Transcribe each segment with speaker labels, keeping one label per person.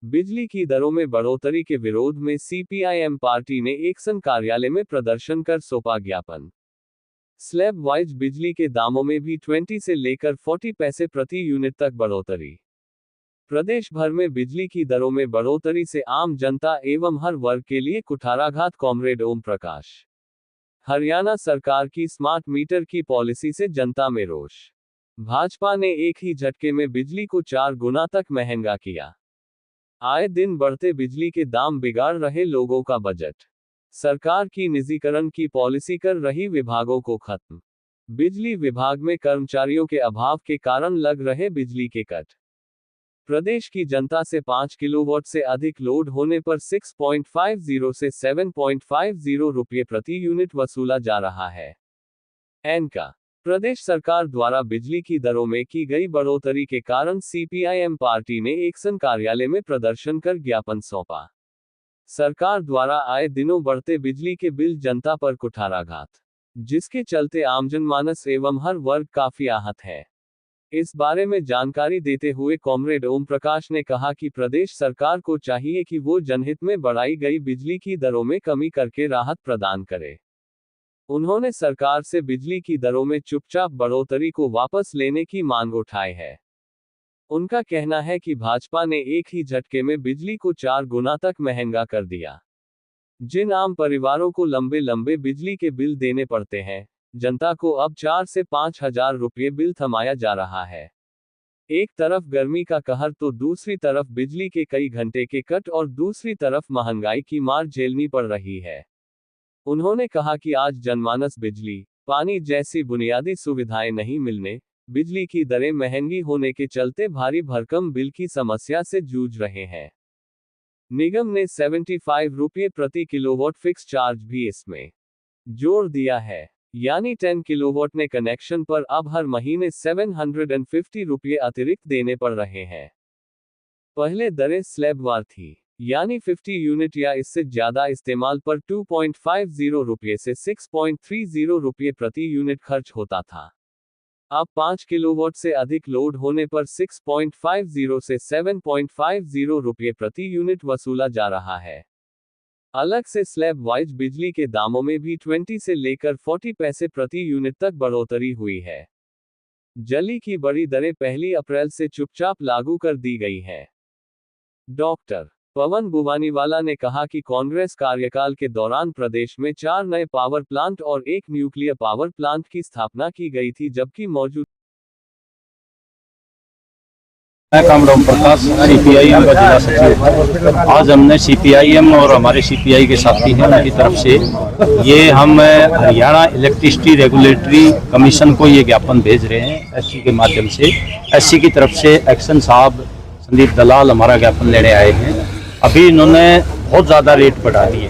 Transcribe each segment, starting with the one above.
Speaker 1: बिजली की दरों में बढ़ोतरी के विरोध में सीपीआईएम पार्टी ने एक्सन कार्यालय में प्रदर्शन कर सौंपा ज्ञापन। स्लैब वाइज बिजली के दामों में भी 20 से लेकर 40 पैसे प्रति यूनिट तक बढ़ोतरी। प्रदेश भर में बिजली की दरों में बढ़ोतरी से आम जनता एवं हर वर्ग के लिए कुठाराघात। कॉमरेड ओम प्रकाश। हरियाणा सरकार की स्मार्ट मीटर की पॉलिसी से जनता में रोष। भाजपा ने एक ही झटके में बिजली को 4 गुना तक महंगा किया। आए दिन बढ़ते बिजली के दाम बिगाड़ रहे लोगों का बजट। सरकार की निजीकरण की पॉलिसी कर रही विभागों को खत्म। बिजली विभाग में कर्मचारियों के अभाव के कारण लग रहे बिजली के कट। प्रदेश की जनता से 5 किलोवाट से अधिक लोड होने पर 6.50 से 7.50 रुपये प्रति यूनिट वसूला जा रहा है। एनका। प्रदेश सरकार द्वारा बिजली की दरों में की गई बढ़ोतरी के कारण सीपीआईएम पार्टी ने एक्सन कार्यालय में प्रदर्शन कर ज्ञापन सौंपा। सरकार द्वारा आए दिनों बढ़ते बिजली के बिल जनता पर कुठाराघात, जिसके चलते आमजनमानस एवं हर वर्ग काफी आहत है। इस बारे में जानकारी देते हुए कॉमरेड ओम प्रकाश ने कहा कि प्रदेश सरकार को चाहिए कि वो जनहित में बढ़ाई गई बिजली की दरों में कमी करके राहत प्रदान करे। उन्होंने सरकार से बिजली की दरों में चुपचाप बढ़ोतरी को वापस लेने की मांग उठाई है। उनका कहना है कि भाजपा ने एक ही झटके में बिजली को 4 गुना तक महंगा कर दिया। जिन आम परिवारों को लंबे लंबे बिजली के बिल देने पड़ते हैं, जनता को अब 4 से 5 हजार रुपये बिल थमाया जा रहा है। एक तरफ गर्मी का कहर तो दूसरी तरफ बिजली के कई घंटे के कट और दूसरी तरफ महंगाई की मार झेलनी पड़ रही है। उन्होंने कहा कि आज जनमानस बिजली, पानी जैसी बुनियादी सुविधाएं नहीं मिलने, बिजली की दरें महंगी होने के चलते भारी भरकम बिल की समस्या से जूझ रहे हैं। निगम ने 75 रुपये प्रति किलोवाट फिक्स चार्ज भी इसमें जोड़ दिया है, यानी 10 किलोवाट ने कनेक्शन पर अब हर महीने 750 रुपये अतिरिक्त देने पड़ रहे हैं। पहले दरें स्लैबवार थी, यानी 50 यूनिट या इससे ज्यादा इस्तेमाल पर 2.50 रुपये से 6.30 रुपये प्रति यूनिट खर्च होता था। अब 5 किलोवाट से अधिक लोड होने पर 6.50 से 7.50 रुपये प्रति यूनिट वसूला जा रहा है। अलग से स्लैब वाइज बिजली के दामों में भी 20 से लेकर 40 पैसे प्रति यूनिट तक बढ़ोतरी हुई है। जली की बड़ी दरें 1 अप्रैल से चुपचाप लागू कर दी गई है। डॉक्टर पवन बुवानीवाला ने कहा कि कांग्रेस कार्यकाल के दौरान प्रदेश में 4 नए पावर प्लांट और 1 न्यूक्लियर पावर प्लांट की स्थापना की गई थी, जबकि मौजूद
Speaker 2: कॉमरेड ओम प्रकाश, सीपीआईएम का जिला सचिव। आज हमने सीपीआईएम और हमारे सीपीआई के साथी हैं उनकी तरफ से ये हम हरियाणा इलेक्ट्रिसिटी रेगुलेटरी कमीशन को ये ज्ञापन भेज रहे हैं एससी के माध्यम से। एससी की तरफ से एक्शन साहब संदीप दलाल हमारा ज्ञापन लेने आए हैं। अभी इन्होंने बहुत ज़्यादा रेट बढ़ा दिए,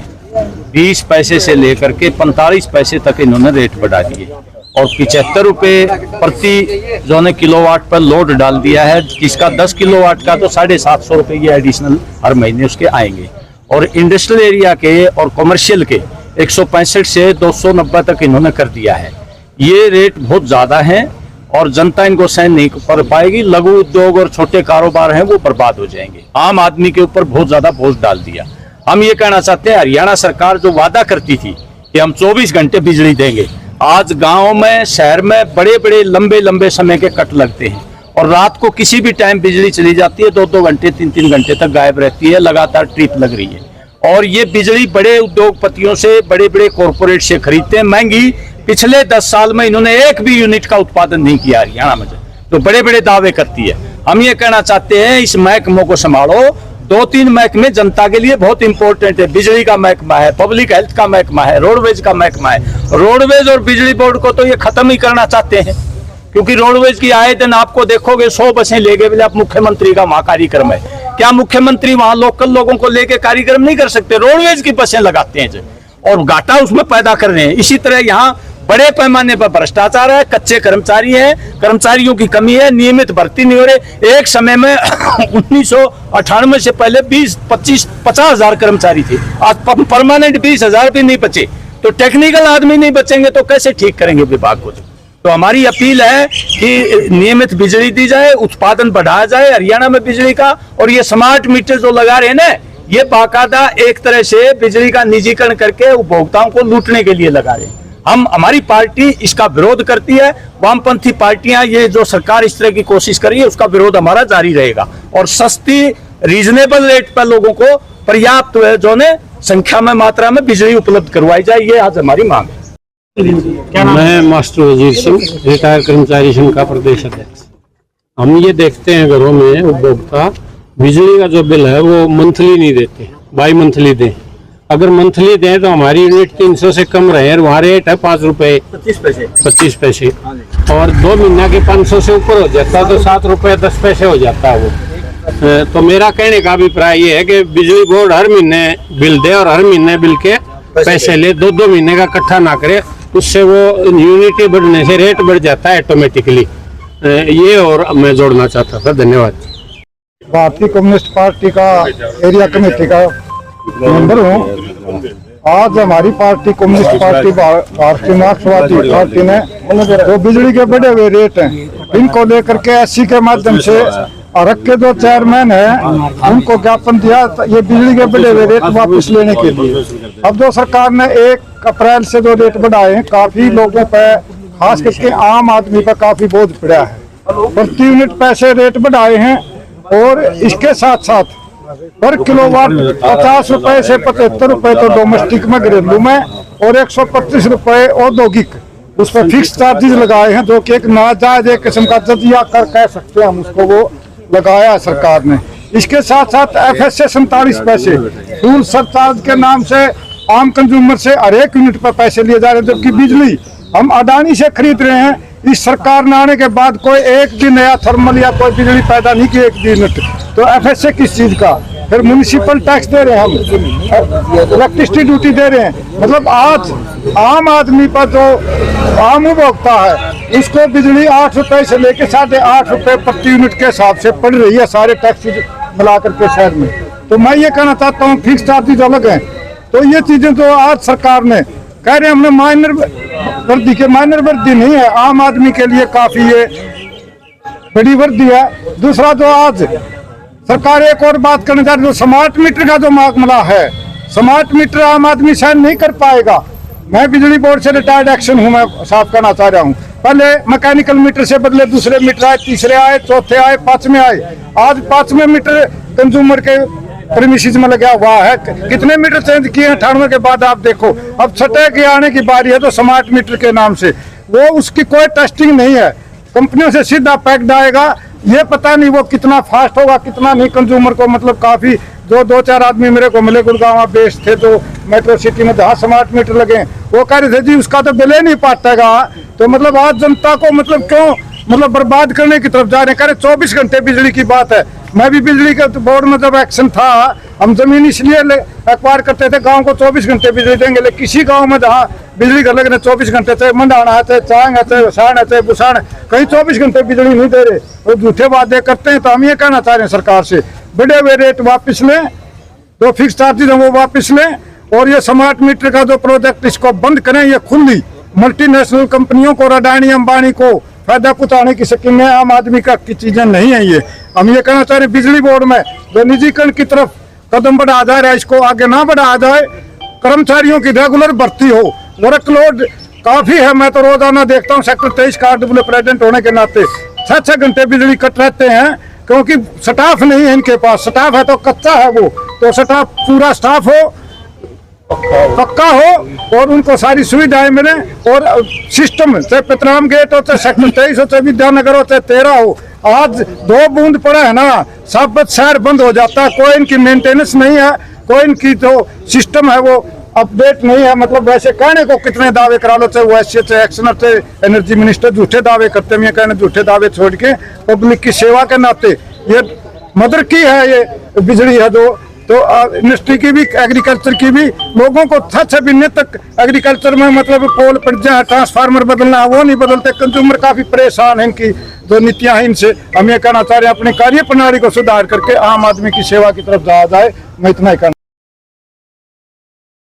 Speaker 2: 20 पैसे से लेकर के 45 पैसे तक इन्होंने रेट बढ़ा दिए और 75 रुपये प्रति जो है किलोवाट पर लोड डाल दिया है, जिसका 10 किलोवाट का तो 750 रुपये ये एडिशनल हर महीने उसके आएंगे। और इंडस्ट्रियल एरिया के और कमर्शियल के 165 से 290 तक इन्होंने कर दिया है। ये रेट बहुत ज़्यादा हैं और जनता इनको सहन नहीं कर पाएगी। लघु उद्योग और छोटे कारोबार हैं वो बर्बाद हो जाएंगे। आम आदमी के ऊपर बहुत ज्यादा बोझ डाल दिया। हम ये कहना चाहते हैं, हरियाणा सरकार जो वादा करती थी कि हम 24 घंटे बिजली देंगे, आज गांव में शहर में बड़े बड़े लंबे लंबे समय के कट लगते हैं और रात को किसी भी टाइम बिजली चली जाती है, 2-2 घंटे 3-3 घंटे तक गायब रहती है, लगातार ट्रिप लग रही है। और ये बिजली बड़े उद्योगपतियों से, बड़े बड़े कॉरपोरेट से खरीदते हैं महंगी। पिछले 10 साल में इन्होंने एक भी यूनिट का उत्पादन नहीं किया हरियाणा में, तो बड़े बड़े दावे करती है। हम ये कहना चाहते हैं इस महकमों को संभालो। 2-3 महकमे जनता के लिए बहुत इंपॉर्टेंट है। बिजली का महकमा है, पब्लिक हेल्थ का महकमा है, रोडवेज का महकमा है। रोडवेज और बिजली बोर्ड को तो ये खत्म ही करना चाहते हैं, क्योंकि रोडवेज की आए दिन आपको देखोगे 100 बसें ले गए। आप मुख्यमंत्री का वहां कार्यक्रम है, क्या मुख्यमंत्री वहां लोकल लोगों को लेके कार्यक्रम नहीं कर सकते? रोडवेज की बसें लगाते हैं और घाटा उसमें पैदा कर रहे हैं। इसी तरह यहाँ बड़े पैमाने पर भ्रष्टाचार है, कच्चे कर्मचारी हैं, कर्मचारियों की कमी है, नियमित भर्ती नहीं हो रहे। एक समय में 1998 से पहले 20-25-50 हजार कर्मचारी थे, आज परमानेंट 20 हजार भी नहीं बचे। तो टेक्निकल आदमी नहीं बचेंगे तो कैसे ठीक करेंगे विभाग को? तो हमारी अपील है कि नियमित बिजली दी जाए, उत्पादन बढ़ाया जाए हरियाणा में बिजली का। और ये स्मार्ट मीटर जो लगा रहे हैं ना, ये बाकायदा एक तरह से बिजली का निजीकरण करके उपभोक्ताओं को लूटने के लिए लगा रहे हैं। हमारी पार्टी इसका विरोध करती है। वामपंथी पार्टियां, ये जो सरकार इस तरह की कोशिश कर रही है, उसका विरोध हमारा जारी रहेगा। और सस्ती रीजनेबल रेट पर लोगों को पर्याप्त जो ने संख्या में मात्रा में बिजली उपलब्ध करवाई जाए, ये आज हमारी मांग है।
Speaker 3: मैं मास्टर वजीर सिंह, रिटायर कर्मचारी संघ का प्रदेश अध्यक्ष। हम ये देखते हैं घरों में उपभोक्ता बिजली का जो बिल है वो मंथली नहीं देते, बाई मंथली दें। अगर मंथली दें तो हमारी यूनिट 300 से कम रहे और वहाँ रेट है 5 रुपए 25 पैसे, और 2 महीना के 500 से ऊपर हो जाता है तो 7 रुपए 10 पैसे हो जाता है वो। तो मेरा कहने का अभिप्राय ये है कि बिजली बोर्ड हर महीने बिल दे और हर महीने बिल के पैसे ले, 2-2 महीने का इकट्ठा ना करे। उससे वो यूनिटी बढ़ने से रेट बढ़ जाता है ऑटोमेटिकली। ये और मैं जोड़ना चाहता था। धन्यवाद।
Speaker 4: भारतीय कम्युनिस्ट पार्टी का एरिया कमेटी का मेंबर हूँ। आज हमारी पार्टी कम्युनिस्ट पार्टी भारतीय मार्क्सवादी पार्टी ने जो बिजली के बढ़े हुए रेट हैं, इनको लेकर के एससी के माध्यम से अरक के जो चेयरमैन हैं उनको ज्ञापन दिया ये बिजली के बढ़े हुए रेट वापस लेने के लिए। अब जो सरकार ने 1 अप्रैल से जो रेट बढ़ाए हैं, काफी लोगों पर, खास करके आम आदमी पर काफी बोझ पड़ा है। प्रति यूनिट पैसे रेट बढ़ाए हैं और इसके साथ साथ पर किलोवाट 50 रुपए से 75 रुपए तो डोमेस्टिक में, घरेलू में, और 125 रुपए औद्योगिक, उस पर फिक्स चार्जेस लगाए हैं, जो कि एक नाजायज एक किस्म का जजिया कर कह सकते हैं हम उसको, वो लगाया है सरकार ने। इसके साथ साथ FSA 47 पैसे फ्यूल सरचार्ज के नाम से आम कंज्यूमर से हर एक यूनिट पर पैसे लिए जा रहे हैं, जबकि बिजली हम अडानी से खरीद रहे हैं। इस सरकार ने आने के बाद कोई एक भी नया थर्मल या कोई बिजली पैदा नहीं की एक यूनिट, तो FSA किस चीज का? फिर म्युनिसिपल टैक्स दे रहे हैं हम, इलेक्ट्रिसिटी ड्यूटी दे रहे हैं। मतलब आज आम आदमी पर जो आम उपभोक्ता है उसको बिजली 8 रुपए से लेकर 8.5 रुपए प्रति यूनिट के हिसाब से पड़ रही है, सारे टैक्स मिला करके शहर में। तो मैं ये कहना चाहता हूँ फिक्स चार्जेज अलग है। तो ये चीजें जो आज सरकार ने कह रहे हैं हमने माइनर वृद्धि नहीं है, आम आदमी के लिए काफी ये बड़ी वृद्धि है। दूसरा जो आज सरकार एक और बात करने जा रही है, स्मार्ट मीटर का जो मामला है, स्मार्ट मीटर आम आदमी सहन नहीं कर पाएगा। मैं बिजली बोर्ड से रिटायर्ड एक्शन हूँ, मैं साफ करना चाह रहा हूँ। पहले मैकेनिकल मीटर से बदले दूसरे मीटर आए, तीसरे आए, चौथे आए, 5वें आए। आज 5वें मीटर कंज्यूमर के प्रीमिसेस में लगा हुआ है। कितने मीटर चेंज किए हैं 98 के बाद? आप देखो अब 6 के आने की बारी है, तो स्मार्ट मीटर के नाम से वो उसकी कोई टेस्टिंग नहीं है, कंपनियों से सीधा पैक्ड आएगा। ये पता नहीं वो कितना फास्ट होगा कितना नहीं। कंज्यूमर को मतलब काफी जो 2-4 आदमी मेरे को मिले गुड़गांव बेस्ड थे, तो मेट्रो सिटी में जहाँ स्मार्ट मीटर लगे, वो कह रहे थे जी उसका तो बिल ही नहीं पाटेगा। तो मतलब आज जनता को मतलब क्यों मतलब बर्बाद करने की तरफ जा रहे हैं। कह रहे 24 घंटे बिजली की बात है। मैं भी बिजली के बोर्ड में जब एक्शन था, हम जमीन इसलिए एक्वायर करते थे, गांव को 24 घंटे बिजली देंगे, लेकिन किसी गांव में जहाँ बिजली घर लगने 24 घंटे, चाहे मंडाना है, चाहे चांग है, चाहे वसाण है, चाहे बुसाण है, कहीं 24 घंटे बिजली नहीं दे रहे, वो झूठे वादे करते हैं। तो हम ये कहना चाह रहे हैं सरकार से, बढ़े हुए रेट वापस लें, जो फिक्स चार्जेज है वो वापस लें, और ये स्मार्ट मीटर का जो प्रोजेक्ट इसको बंद करें। ये खुली मल्टीनेशनल कंपनियों को, अडानी अंबानी को फायदा पहुंचाने की स्कीमें आम आदमी का की चीजें नहीं है। ये हम ये कहना चाह रहे हैं बिजली बोर्ड में जो निजीकरण की तरफ कदम बढ़ाया जा रहा है, इसको आगे ना बढ़ाया जाए। कर्मचारियों की रेगुलर भर्ती हो, वर्कलोड काफी है। मैं तो रोजाना देखता हूँ सेक्टर 23 का प्रेसिडेंट होने के नाते 6-6 घंटे बिजली कट रहते हैं, क्योंकि स्टाफ नहीं है इनके पास। स्टाफ है तो कच्चा है वो, तो स्टाफ पूरा स्टाफ हो, पक्का हो, और उनको सारी सुविधाएं मिले, और सिस्टम चाहे पेतराम गेट हो, चाहे सेक्टर 23 हो, चाहे विद्यानगर हो, चाहे 13 हो। आज 2 बूंद पड़ा है ना, सब शहर बंद हो जाता है। कोई इनकी मेंटेनेंस नहीं है, कोई इनकी जो सिस्टम है वो अपडेट नहीं है। मतलब वैसे कहने को कितने दावे करा लो, चाहे वैसे चाहे एक्शनर चाहे एनर्जी मिनिस्टर झूठे दावे करते हैं। ये कहने झूठे दावे छोड़ के पब्लिक की सेवा के नाते ये मदर की है, ये बिजली है जो, तो इंडस्ट्री की भी, एग्रीकल्चर की भी, लोगों को 6 महीने तक एग्रीकल्चर में मतलब पोल पड़ जाए, ट्रांसफार्मर बदलना है, वो नहीं बदलते। कंज्यूमर काफी परेशान है इनकी जो नीतियां हैं इनसे। हम ये कहना चाह रहे हैं अपनी कार्य प्रणाली को सुधार करके आम आदमी की सेवा की तरफ जाया जाए। मैं इतना ही कहना